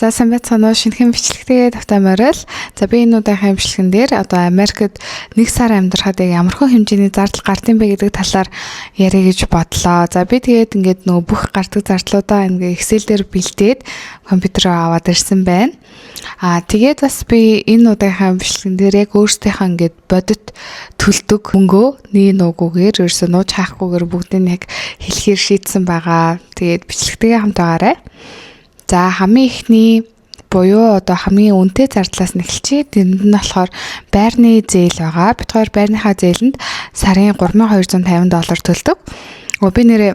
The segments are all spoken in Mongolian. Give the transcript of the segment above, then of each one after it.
За сайн байцгаана уу, шинэхэн бичлэгтэйгээ тавтамаарай л. За би энэ удаагийн бичлэгэн дээр одоо Америкт нэг сар амьдрахад ямархан хэмжээний зардал гардыг бэ гэдэг талаар ярих гэж бодлоо. За би тэгээд ингээд нөгөө бүх гардаг зардлуудаа ингээд Excel дээр бэлдээд компьютероо аваад ирсэн байна. Тэгээд бас би энэ удаагийн бичлэгэн дээр яг өөрсдийнхээ ингээд бодит төлдөг мөнгөө нуугүйгээр ерөөсөө нууж хаахгүйгээр бүгдийг яг хэлэхээр шийдсэн байгаа. Тэгээд бичлэгтэйгээ хамт байгаарай. За хамгийн ихний буюу одоо хамгийн үнэтэй зардлаас нь эхэлчихье. Тэнд нь болохоор байрны зээл байгаа. Бид хоёр байрныхаа зээлэнд сарын $3250 төлдөг. Би нэрээ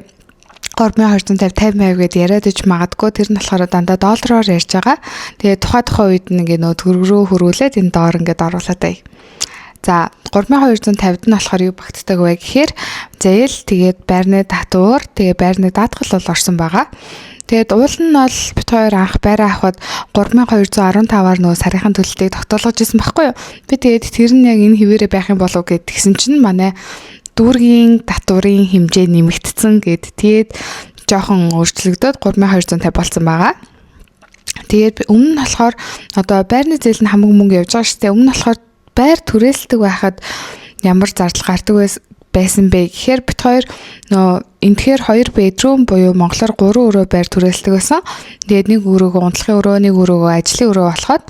3250 гэд яриад иж магадгүй тэр нь болохоор дандаа доллараар ярьж байгаа. Тэгээ тухайн үед нь ингээ нөө төгрөг рүү хөрвүүлээд энэ доор ингээд оруулаад бай. За 3250-д нь болохоор юу багтдаг вэ гэхээр зээл тэгээд байрны татвар тэгээ байрны даатгал бол орсон байгаа. Тэгээд уул нь бол бит хоёр анх байраа авахад 3215-аар нөгөө сарынхаа төлөлтийг тогтоолгож ирсэн байхгүй юу? Би тэгээд тэр нь яг энэ хിവэрэ байх юм болов гэд тэгсэн чинь манай дүүргийн татварын хэмжээ нэмэгдсэн гэд тэгээд жоохон өөрчлөгдөд 3250 болсон байгаа. Тэгээд өмнө нь болохоор одоо байрны зээл нь хамаг мөнгө явж байгаа шүү дээ. Өмнө нь болохоор байр түрээсэлдэг байхад ямар зардал гардаг байсан бэ гэхээр бит хоёр энэхээр 2 bedroom буюу монголоор 3 өрөө байр түрээсэлдэг байсан. Тэгээд нэг өрөөгөө унтлахын өрөө, нэг өрөөгөө ажлын өрөө болоход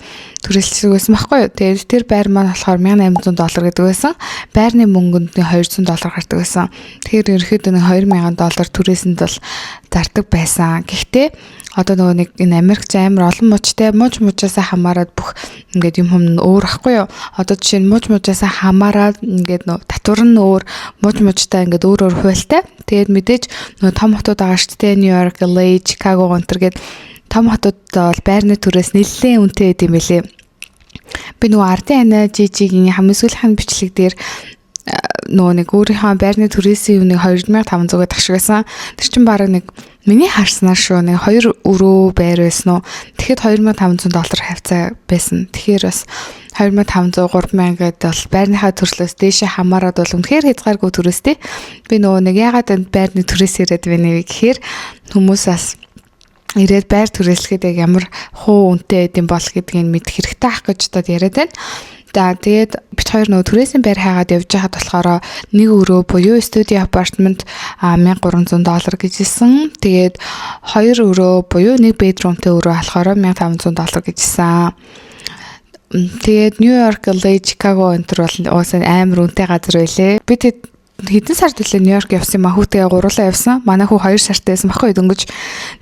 түрээсэлдэг байсан байхгүй юу? Тэгээд тэр байр маань болохоор $1800 гэдэг байсан. Байрны мөнгөнд $200 гардаг байсан. Тэгэхээр ерөөхдөө $2000 түрээсэнд бол зардаг байсан. Гэхдээ одоо нөгөө нэг энэ Америкч амар олон мужтай мужаасаа хамаарад бүх ингээд юм юм өөр ахгүй юу? Одоо жишээ нь мужаасаа хамаарад ингээд нөгөө татвар нь өөр, мужтай ингээд өөр хуйлтай. Тэгээд мэдээж нөгөө том хотууд байгаа шүү дээ. Нью-Йорк, LA, Чикаго гонтер гээд том хотууд бол байрны түрээс нэлээд үнэтэй гэдэм билээ. Би нөгөө ардын ана жижигийн хамгийн сүүлийнх нь бичлэг дээр нөгөө нэг өөрийнхөө байрны түрээсийн үнийг $2500-аар тагшигсан. Тэр чинь бараг нэг миний харснаар шүү нэг 2 өрөө байр байсан уу. Тэгэхэд $2500 хавцаа байсан. Тэгэхээр бас 2500 3000 гэдэг бол байрныхаа төрслөөс дээшээ хамаарад бол үнэхээр хязгааргүй түрээстэй. Би нөгөө нэг ягаад энэ байрны түрээс ирээд байна вэ гэхээр хүмүүс бас ирээд байр түрээслэхэд яг ямар хуу үнэтэй гэдэм бол гэдгийг мэдэх хэрэгтэй ах гэж бодоод яриад байна. За тэгээд бид хоёр нөгөө түрээсийн байр хаагаад явж байхад болохоор нэг өрөө буюу студио апартмент $1300 гэж хэлсэн. Тэгээд 2 өрөө буюу нэг бедрумтэй өрөө болохоор $1500 гэж хэлсэн. Тэгээд Нью-Йорк, LA, Чикаго энтер бол уусаа амар үнэтэй газар байлээ. Би хэдэн сард үлээ Нью-Йорк явсан юм а хүүтэйгээ гурлаа явсан. Манай хүү 2 сартай байсан байхгүй дөнгөж.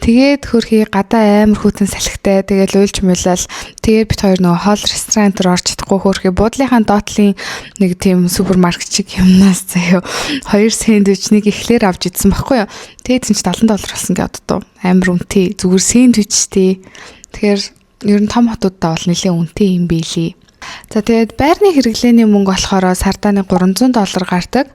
Тэгээд хөрхий гадаа амар хүүтэн салхитай. Тэгээд уйлж муулал. Тэгээд бид хоёр нөгөө хоол ресторант руу орж чадахгүй хөрхий буудлынхаа доотлын нэг тийм супермаркет шиг юмнаас заяа 2 сэндвич нэг ихлээр авч идсэн байхгүй юу. Тэгээд чинь $70 болсон гэдэг одоо амар үнэтэй. Зүгээр сэндвич тий. Тэгэхээр ер нь том хотуудаа бол нэлээд үнэтэй юм билий. За тэгээд байрны хэрэглээний мөнгө болохоор сардаа $300 гардаг.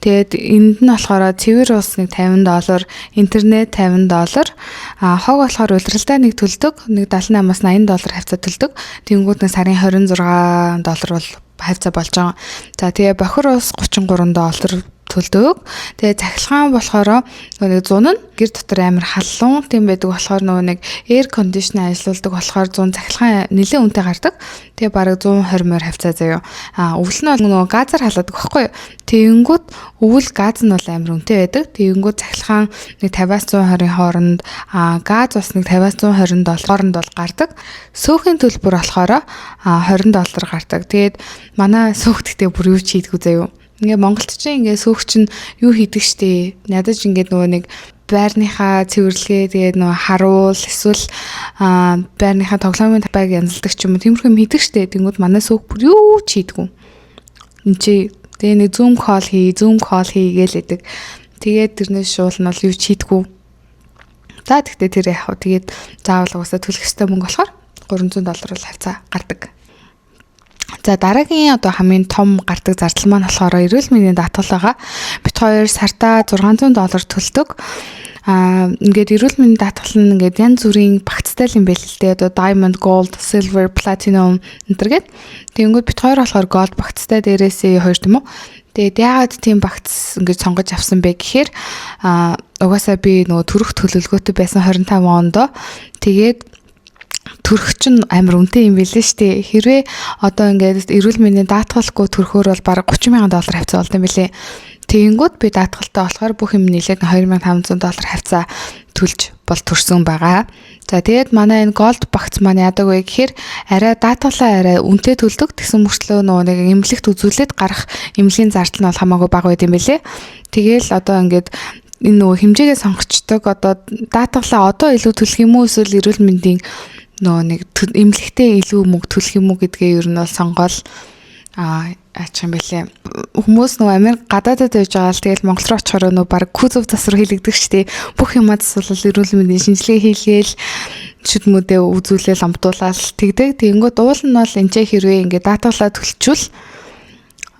Тэгээд энд нь болохоор цэвэр ус $50, интернет $50, хог болохоор улиралдаа нэг төлдөг, нэг $78-аас $80 хавцаа төлдөг. Тэнгүүд сарын $26 бол хавцаа болж байгаа. За тэгээд бохир ус $33 төлдөг. Тэгээ цахилгаан болохоор нэг 100 нь гэр дотор амар халуун тийм байдаг болохоор нөгөө нэг air conditioner ажиллаулдаг болохоор 100 цахилгаан нэлээд үнэтэй гардаг. Тэгээ бараг 120 морь хавцаа заяа. Өвөл нь бол нөгөө газар халаадаг байхгүй юу? Тэгэнгүүт өвөл газ нь бол амар үнэтэй байдаг. Тэгэнгүүт цахилгаан нэг 50-аас 120-ын хооронд газ бас нэг 50-аас 120 хооронд бол гардаг. Сөөхийн төлбөр болохоор $20 гардаг. Тэгээд манай сөөхтдээ бүр юу ч хийдгүү заяа. Ингээ монголччин ингээ сөөгч нь юу хийдэг штэ. Надад ч ингээ нөгөө нэг байрныхаа цэвэрлэгээ тэгээд нөгөө харуул эсвэл байрныхаа тоглоомын тапаг янзалдаг ч юм уу тиймэрхүү юм хийдэг штэ. Тэнгүүд манай сөөг бүр юу ч хийдгүү. Энд чи тэгээ нэг Zoom call хийгээл байдаг. Тэгээд тэрнээс шуул нь бол юу ч хийдгүү. За тэгтээ тэр яах вэ? Тэгээд заавал угаасаа төлөх ёстой мөнгө болохоор $300 бол хавцаа гардаг. За дараагийн одоо хамгийн том гардаг зардал маань болохоор эрүүл мэндийн даатгал байгаа. Бид хоёр сартаа $600 төлдөг. Ингээд эрүүл мэндийн даатгал нь ингээд янз бүрийн багцтай юм байл л дээ. Одоо diamond, gold, silver, platinum энтергээд. Тэгэнгүүт бид хоёр болохоор gold багцтай дээрээсээ 2 тийм үү. Тэгээд яагаад тийм багц ингээд сонгож авсан бэ гэхээр угаасаа би нөгөө төрөх төлөвлөгөөтэй байсан 25 онд. Тэгээд төрөх чинь амар үнэтэй юм билээ шүү дээ. Хэрвээ одоо ингээд эрүүл мэндийн даатгалгүй төрөхөөр бол бараг $30,000 хавцаа болд юм билээ. Тэгэнгүүт би даатгалтай болохоор бүх юм нийлээд $2,500 хавцаа төлж бол төрсөн байгаа. За тэгээд манай энэ голд багц маань яадаг вэ гэхээр арай даатгалаа арай үнэтэй төлдөг. Тэгсэн мөрчлөө нөгөө нэг эмнэлэгт үзүүлээд гарах эмнэлгийн зардал нь бол хамаагүй бага байд юм билээ. Тэгээл одоо ингээд энэ нөгөө хэмжээгээ сонгочдог одоо даатгалаа одоо илүү төлөх юм уу эсвэл эрүүл мэндийн нөгөө нэг эмнэлэгтээ илүү мөнгө төлөх юм уу гэдгээ ер нь бол сонгоол аачих юм байлээ. Хүмүүс нөгөө Америк гадаадад байж байгаа л тэгэл Монгол руу очихоор нөгөө баг кузов засвар хийлэгдэг штеп. Бүх юмаа засвал эрүүл мэндийн шинжилгээ хийлгээл шүдмүүдээ үзүүлээл амтуулаад тэгдэг. Тэгэнгүүт уул нь бол энэ хэрвээ ингээд даатгалаа төлчвөл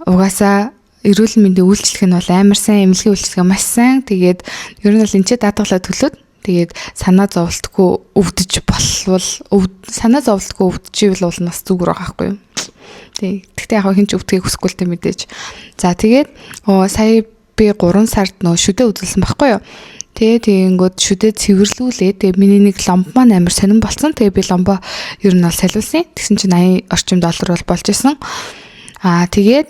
угаасаа эрүүл мэндийн үйлчлэх нь бол амар сайн, эмнэлгийн үйлчлэгээ маш сайн. Тэгээд ер нь бол энэ даатгалаа төлөөд тэгээд санаа зовлтгүй өвдөж болвол санаа зовлтгүй өвдөживэл бол нас зүгээр байгаа байхгүй юу. Тэгтээ яг хин ч өвдгийг хүсэхгүй л дээ мэдээж. За тэгээд сая би 3 сард нөө шүдэ үзүүлсэн байхгүй юу. Тэгээд шүдэ цэвэрлүүлээ. Тэгээд миний нэг ломб маань амар сонирн болсон. Тэгээд би ломбо ер нь бол солиулсан. Тэгсэн чинь $80 орчим бол болж исэн. Тэгээд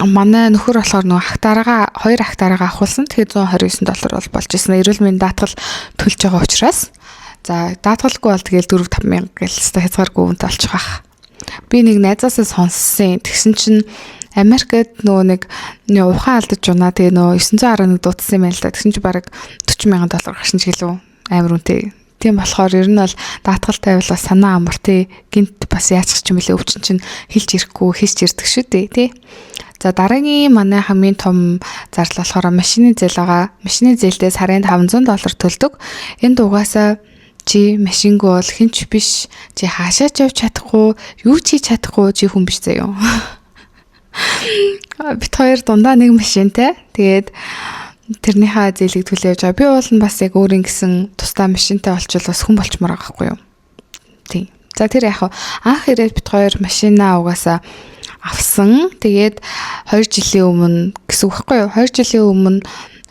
манай нөхөр болохоор нөгөө хактараа 2 хактараа авахулсан. Тэгээд $129 бол болж исэн. Эрүүл мэндийн даатгал төлж байгаа учраас. За даатгалгүй бол тэгээд 4-5 мянга гэлээ хязгааргүй үнэтэй болчих واخ. Би нэг найзаасаа сонссон. Тэгсэн чинь Америкт нөгөө нэг ухаан алдаж унаа. Тэгээ нөгөө 911 дуудсан юм байна л да. Тэгсэн чинь бараг $40,000 гарсан ч гэлөө амар үнэтэй. Тийм болохоор ер нь бол даатгалтай байвал санаа амар тий. Гинт бас яачих юм бэлээ өвчин чинь хэлж ирэхгүй хийч ирдэг шүү дээ тий. За дараагийн манай хамгийн том зардал болохоор машины зээл байгаа. Машины зээлдээ сарын $500 төлдөг. Энд угаасаа чи машингүй бол хинч биш, чи хаашаач явж чадахгүй, юу ч хийж чадахгүй чи хүн биш заяа. Бид хоёр дундаа нэг машинтай. Тэгээд тэрнийхээ зээлийг төлөө явж байгаа. Би уул нь бас яг өөрийн гэсэн тусдаа машинтай олчвол бас хүн болчмоор байгаа байхгүй юу. Тийм. За тэр яг анх ирээд бид хоёр машинаа угаасаа авсан. Тэгээд 2 жилийн өмнө гэсэн үг байхгүй юу. 2 жилийн өмнө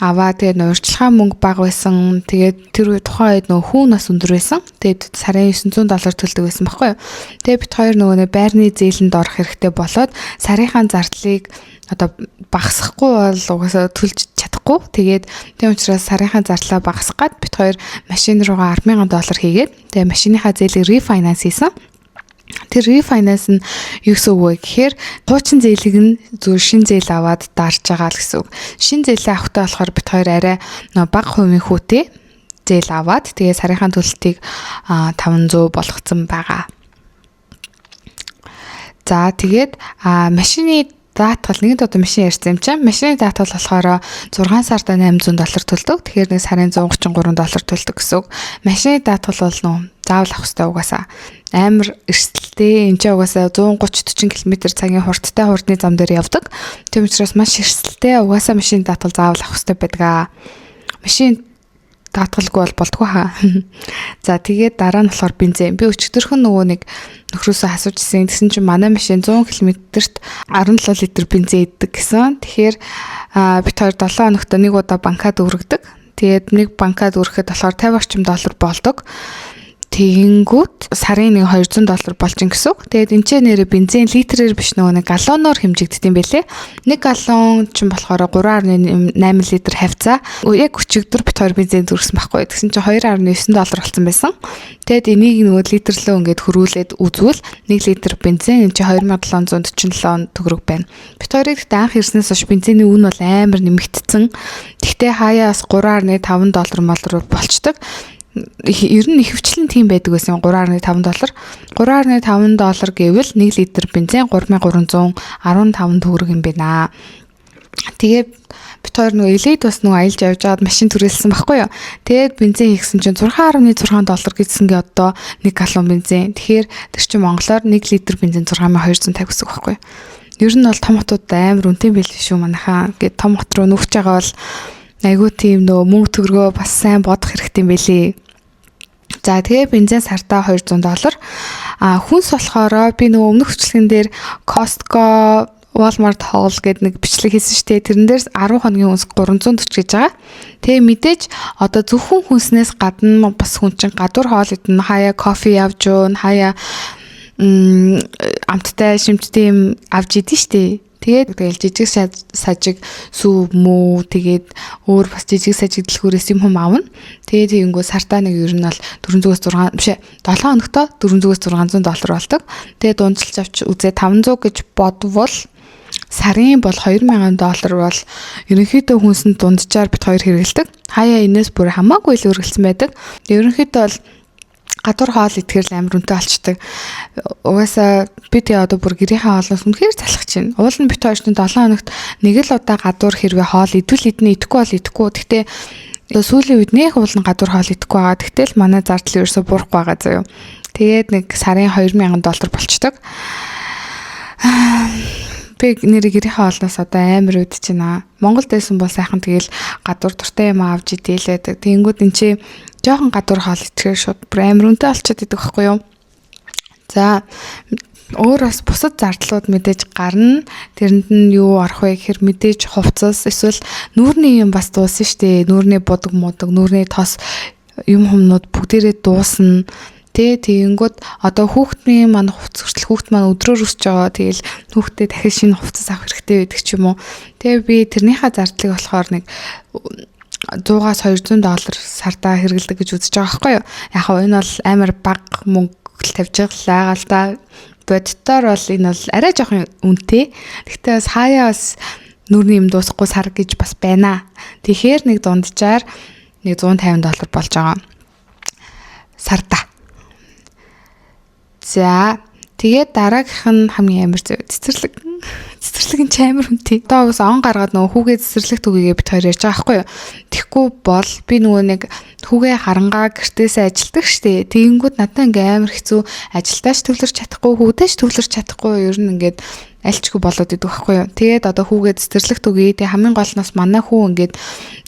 аваа тэгээд урьдчилгаан мөнгө бага байсан. Тэгээд тэр тухайн үед нөгөө хүн нас өндөр байсан. Тэгээд сарын $900 төлдөг байсан байхгүй юу. Тэгээд бид хоёр нөгөө байрны зээлэнд орох хэрэгтэй болоод сарынхаа зардлыг одоо багасгахгүй бол угаасаа төлж чадахгүй. Тэгээд тийм учраас сарынхаа зардлаа багасгаад бид хоёр машин руугаа $10,000 хийгээд тэгээд машиныхаа зээлийг refinance хийсэн. Тэр refinance нь юу гэсэн үг вэ гэхээр хуучин зээлийг нь зөв шин зээл аваад дарж байгаа л гэсэн үг. Шин зээлээ авахтаа болохоор бид хоёр арай бага хувийн хүүтэй зээл аваад тэгээ сарынхаа төлөлтийг $500 болгоцсон байгаа. За тэгээд машины даатгал нэг одоо машин ярьсан юм чинь машины даатгал болохоор 6 сарда $800 төлдөг. Тэгэхээр нэг сарын $133 төлдөг гэсэн үг. Машины даатгал бол заавал авах хэрэгтэй угаасаа амар эрсдэлтэй. Энд чинь угаасаа 130-40 км/цагийн хурдтай хурдны зам дээр явдаг. Тийм учраас маш эрсдэлтэй. Угаасаа машины даатгал заавал авах хэрэгтэй байдаг. Машин даатгалгүй бол болдгоо хаа. За тэгээд дараа нь болохоор бензин. Би өчигдөрхөн нөгөө нэг нөхрөөсөө асууж ирсэн. Тэгсэн чинь манай машин 100 км-т 17 литр бензин иддэг гэсэн. Тэгэхээр бид хоёр 7 хоногт нэг удаа банкад өргөдөг. Тэгээд нэг банкад өргөхэд болохоор $50 орчим болдог. Тэгэнгүүт сарын нэг $200 болж ин гэсэн. Тэгээд энэ ч нэрэ бензин литрээр биш нөгөө нэг галлоноор хэмжигддэг юм байлээ. 1 галлон чинь болохоор 3.8 литр хавцаа. Яг өчигдөр бит хоёр бензин зүрхсэн байхгүй. Тэгсэн чинь $2.9 болсон байсан. Тэгээд энийг нөгөө литрлөө ингээд хөрвүүлээд үзвэл 1 литр бензин энэ чинь 2747 төгрөг байна. Бит хоёрыг гэхдээ анх ирснээс хойш бензиний үн бол амар нэмэгдсэн. Гэхдээ хаяас $3.5 молроо болчдөг. Ер нь ихэвчлэн тийм байдаг байсан $3.5. $3.5 гэвэл 1 литр бензин 3315 төгрөг юм байна. Тэгээд бит хоёр нөгөө элейд бас нөгөө аялж явж байгаад машин түрээлсэн байхгүй юу. Тэгээд бензин хийсэн чинь $6.6 гэсэнгээ одоо 1 галлон бензин. Тэгэхээр тэр чинь монголоор 1 литр бензин $6,250 гэсэн үг байхгүй юу. Ер нь бол том хотууд амар үнэтэй байл шүү манайхаа. Ингээд том хот руу нүгч байгаа бол айгуу тийм нөгөө мөнгө төгрөгөө бас сайн бодох хэрэгтэй юм байлээ. За тэгээ бензин сартаа $200. Хүнс болохоор би нөгөө өмнөх хөтөлбөрн дээр Costco Walmart Haul гэдэг нэг бичлэг хийсэн шүү дээ. Тэрэн дээр 10 хоногийн үнс 340 гэж байгаа. Тэгээ мэдээж одоо зөвхөн хүнснээс гадна бас хүн чинь гадуур хоол идэн хаяа кофе авч юу, хаяа амттай шимттэй юм авч идэн шүү дээ. Тэгээд жижиг сажиг сүв мүү тэгээд өөр бас жижиг сажиг дэлгүүрээс юм авна. Тэгээд тэгэнгүүт сартаа нэг ер нь бол 400-6 биш 7 хоногтой $400-600 болдог. Тэгээд дундчилж авч үзээ 500 гэж бодвол сарын бол $2000 бол ерөнхийдөө хүнсэнд дунджаар бит хоёр хэрэгэлдэг. Хаяа энэс бүр хамаагүй л үргэлжлсэн байдаг. Ерөнхийдөө бол гадуур хоол идэхээр амар үнэтэй болчдөг. Угаасаа би тэгээ одоо бүр гэрийнхээ хоолноос үнэхээр залхаж байна. Уул нь бит хоёрын 7 хоногт нэг л удаа гадуур хэрвээ хоол идвэл иднэ, идэхгүй бол идэхгүй. Гэхдээ сүүлийн үед нэх уул нь гадуур хоол идэхгүй байгаа. Тэгтэл манай зардал ерөөсө буурахгүй байгаа заяа. Тэгээд нэг сарын $2000 болчдөг. Би нэр гэрийнхээ хоолноос одоо амар үдэж байна. Монголд байсан бол сайхан тэгэл гадуур дуртай юм авч идээлээд. Тэнгүүд эн чи жоохон гадуур хоол идэхээр шууд амар үнэтэй болчиход идэг байхгүй юу? За өөр бас бусад зардлууд мэдээж гарна. Тэрэнд нь юу орох вэ гэхээр мэдээж хувцас эсвэл нүүрний юм бас дуусна шүү дээ. Нүүрний будаг муудаг, нүүрний тос юм хүмүүд бүгдээрээ дуусна. Тэгэнгүүт одоо хүүхдийн маань хувцас хүртэл хүүхд маань өдрөөр өсөж байгаа. Тэгэл хүүхдээ дахиж шинэ хувцас авах хэрэгтэй байдаг ч юм уу. Тэгээ би тэрнийхээ зардлыг болохоор нэг $100-200 сартаа хэрэгэлдэг гэж үзэж байгаа байхгүй юу. Яг хөө энэ бол амар бага мөнгө тавьж байгаа л да. Боддоор бол энэ бол арай жоохон үнэтэй. Гэхдээ бас хаяа бас нүрний юм дуусахгүй сар гэж бас байна. Тэгэхээр нэг дунджаар нэг $150 болж байгаа. Сарда. За тэгээд дараагийнх нь хамгийн амар зөв цэцэрлэг. Цэцэрлэг нь ч амар үнэтэй. Одоо бас он гаргаад нөгөө хүүгээ цэцэрлэгт үгээгээ бит хоёр ярьж байгаа байхгүй юу. Тэгэхгүй бол би нөгөө нэг хүүгээ харангаа гэртээсээ ажилдаг штэ. Тэгэнгүүт надад ингээ амар хэцүү ажилдаач төвлөрч чадахгүй, хүүдээч төвлөрч чадахгүй ер нь ингээд альчгүй болоод идэв байхгүй юу. Тэгээд одоо хүүгээ цэцэрлэгт үгээ. Тэгээ хамгийн голноос манай хүү ингээд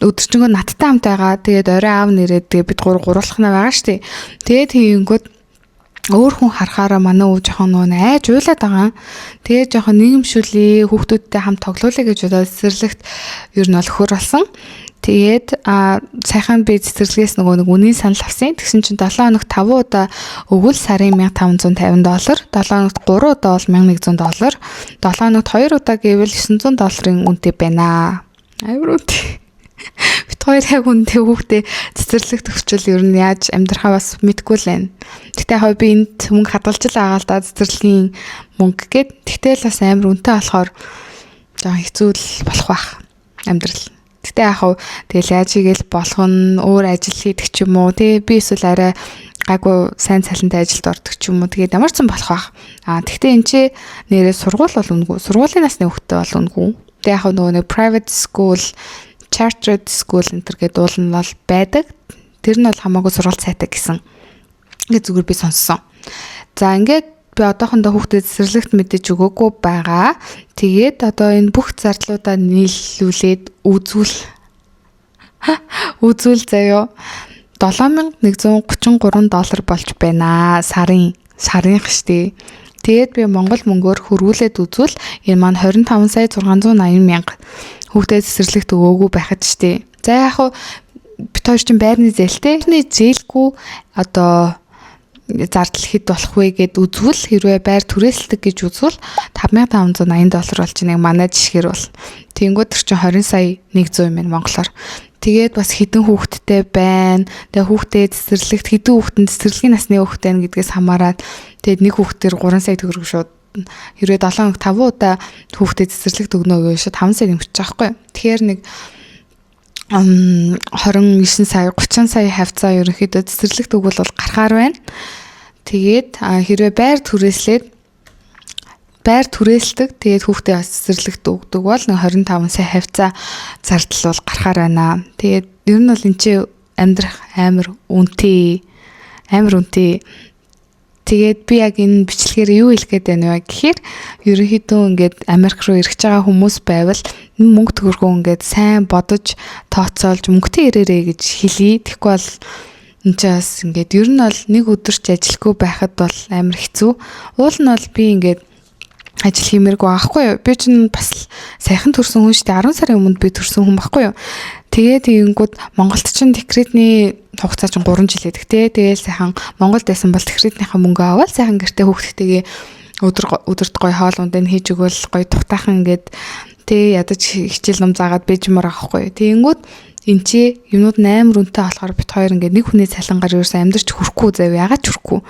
өдөржингөө надтай хамт байгаа. Тэгээд орой аав нэрээд тэгээ бид гурлахнаа байгаа штэ. Тэгээд тэгэнгүүт өөр хүн харахаараа манай өвөө жоохон нөө айж уйлаад байгаа. Тэгээ жоохон нийгэмшүүлээ, хүүхдүүдтэй хамт тоглоулъя гэж бодоод цэцэрлэгт ер нь бол хөр болсон. Тэгээд сайхан би цэцэрлэгээс нөгөө нэг үнийн санал авсан. Тэгсэн чинь 7 хоногт 5 удаа өгвөл сарын $1550, 7 хоногт 3 удаа бол $1100, 7 хоногт 2 удаа гэвэл $900 үнэтэй байна. Амар үнэтэй. Бит хоёр яг үнэтэй хүүхдээ цэцэрлэгт өгчвөл ер нь яаж амьдрахаа бас мэдгүй л байна. Тэгтээ яг би энд мөнгө хадгалж л байгаа л да цэцэрлэгийн мөнгө гээд. Тэгтэл бас амар үнэтэй болохоор жоохон хэцүү л болох байх амьдрал. Тэгтээ яг тэгэл яаж игээл болох нь өөр ажил хийдэг ч юм уу. Тэгээ би эсвэл арай гайгүй сайн цалинтай ажилд ордог ч юм уу. Тэгээд ямар ч юм болох байх. Тэгтээ энэ чи нэрээ сургууль бол үнэгүй. Сургуулийн насны хүүхдээ бол үнэгүй. Тэгээ яг нөгөө нэг private school, chartered school энтер гэдэг уул нь бол байдаг. Тэр нь бол хамаагүй сургалт сайтай гэсэн. Ингээд зүгээр би сонссон. За ингээд би одоохондоо хүүхдэд цэцэрлэгт мэдээж өгөөгүй байгаа. Тэгээд одоо энэ бүх зардлуудаа нийлүүлээд үзүүл заяо $7133 болж байна. Сарынх штэ. Тэгээд би Монгол мөнгөөр хөрвүүлээд үзвэл энэ маань 25,680,000 хүүхдэд цэцэрлэгт өгөөгүй байхад штэ. За яг хуу бит хоёр чинь байрны зээлтэй. Тэрний зээлгүй одоо зардал хэд болох вэ гэд үзвэл хэрвээ байр түрээсэлдэг гэж үзвэл $5,580 болж нэг манай жишгээр бол. Тэнгүүд тэр чинь 20 сая 100 юм байна монголоор. Тэгээд бас хэдэн хүүхэдтэй байна. Тэгээ хүүхдээ цэцэрлэгт хэдэн хүүхэдэн цэцэрлэгийн насны хүүхэдтэй гэдгээс хамаарат тэгээд нэг хүүхдээр 3 сая төгрөг шууд хэрвээ 7 хоног 5 удаа хүүхдээ цэцэрлэгт өгнө гэж шууд 5 сая нэмчих байхгүй. Тэгэхээр нэг 29 сая 30 сая хавцаа ерөнхийдөө цэцэрлэгт өгвөл бол гарахаар байна. Тэгээд хэрвээ байр түрээсэлдэг тэгээд хүүхдээ бас цэцэрлэгт өгдөг бол нэг 25 сая хавцаа зардал бол гарахаар байна. Тэгээд ер нь бол энэ чи амьдрах амар үнэтэй. Тэгээд би яг энэ бичлэгээр юу хэлэх гээд байна вэ гэхээр ерөнхийдөө ингээд Америк руу ирэх байгаа хүмүүс байвал мөнгө төгрөгөө ингээд сайн бодож тооцоолж мөнгөтэй ирээрэй гэж хэлье. Тэгэхгүй бол энэ ч бас ингээд ер нь бол нэг өдөрч ажилгүй байхад бол амар хэцүү. Уул нь бол би ингээд ажил хиймээргүй аахгүй юу. Би чинь бас сайхан төрсөн хүн шүү дээ. 10 сарын өмнө би төрсөн хүн байхгүй юу. Тэгээд тэгэнгүүт Монголд чинь декретний хугацаа чинь 3 жил байдаг те. Тэгээл сайхан Монголд байсан бол декретнийхаа мөнгө аваад сайхан гэртээ хүүхдтэйгээ өдөрт гоё хоол ундыг хийж өгөөл гоё тухтайхан ингээд тэг ядаж хичээл ном заагаад бижмар авахгүй. Тэгэнгүүт энэ чи юмнууд 8 үнэтэй болохоор бит хоёр ингээд нэг хүний цалингаар ерөөсөө амьдарч хүрхгүй зав ягаад ч хүрхгүй.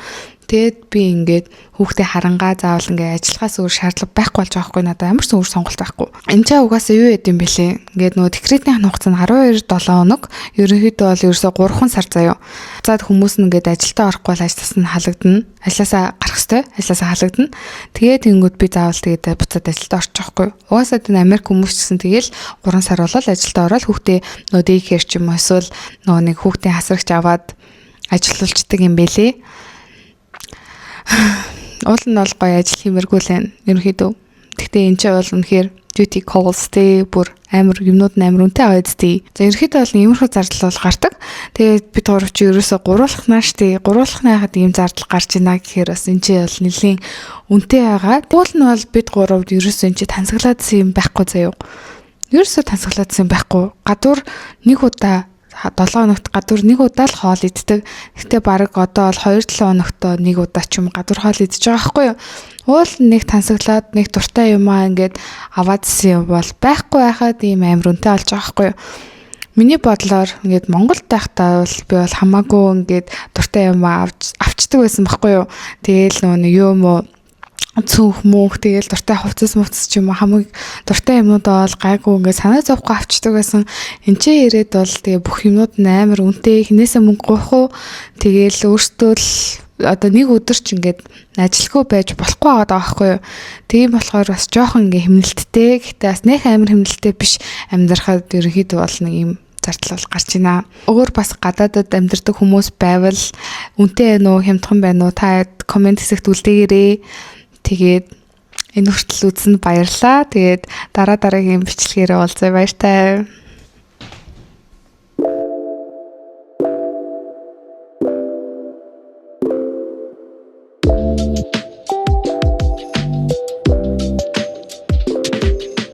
Тэгэд би ингээд хүүхдээ харангаа заавал ингээд ажиллахаас өөр шаардлага байхгүй болж байгаа хгүй надад ямар ч өөр сонголт байхгүй. Энд чаа угаасаа юу яд юм бэлээ. Ингээд нөгөө декретний хугацаа нь 12-7 хоног. Ерөнхийдөө бол ерөөсөө 3 сар заяа. Зад хүмүүс нь ингээд ажилдаа орохгүй бол ажлаас нь халагдана. Ажлаасаа гарах ёстой. Ажлаасаа халагдана. Тэгээд тэнгүүд би заавал тэгээд буцаад ажилдаа орчих жоохгүй. Угаасаа энэ Америк хүмүүс ч гэсэн тэгэл 3 сар болол ажилдаа ороод хүүхдээ нөгөө дэйкер ч юм уу эсвэл нөгөө нэг хүүхдийн хасрагч аваад ажилуулцдаг юм бэлээ. Уул нь бол гоё ажил хиймэргүй л байна. Ерөнхийдөө. Гэхдээ энэ ч бол үнэхээр duty calls дээ бүр амар юмнууд амар үнэтэй аваадтэй. За ерөнхийдөө бол иймэрхүү зардал бол гардаг. Тэгээд бид гурав чи ерөөсө гуруулахнаа штэ. Гуруулахнаа хаад ийм зардал гарч ийна гэхээр бас энэ ч бол нэлийн үнэтэй байгаа. Уул нь бол бид гурав ерөөсө энэ чи тансаглаадсан юм байхгүй заяа. Ерөөсө тансаглаадсан байхгүй. Гадуур нэг удаа 7 хоногт гадуур нэг удаа л хоол иддэг. Гэхдээ баг одоо бол 2-7 хоногт нэг удаа ч юм гадуур хоол идэж байгаа байхгүй юу? Уул нэг тансаглаад нэг дуртай юм аа ингээд аваадсэн юм бол байхгүй байхад ийм амар үнэтэй болж байгаа байхгүй юу? Миний бодлоор ингээд Монголд байхдаа бол би бол хамаагүй ингээд дуртай юм авчдаг байсан байхгүй юу? Тэгээл нөгөө юм уу цүнх мөнх тэгэл дуртай хувцас ч юм уу хамаг дуртай юмнуудаа бол гайгүй ингээд санаа зовхгүй авчдаг байсан. Энд чи ирээд бол тэгээ бүх юмнууд амар үнэтэй хинээсээ мөнгө гоох уу тэгээл өөртөө л одоо нэг өдөр ч ингээд ажилгүй байж болохгүй байгаа байхгүй юу. Тийм болохоор бас жоохон ингээд хэмнэлттэй. Гэхдээ бас нэх амар хэмнэлттэй биш амьдрахад ерөнхийдөө бол нэг юм зардал бол гарч ийна. Өөр бас гадаадад амьдардаг хүмүүс байвал үнэтэй нөө хямдхан байна уу та комент хэсэгт үлдээгээрэй. Тэгээд энэ хүртэл үзсэнд баярлалаа. Тэгээд дараагийн бичлэгээр уулзъя баяртай.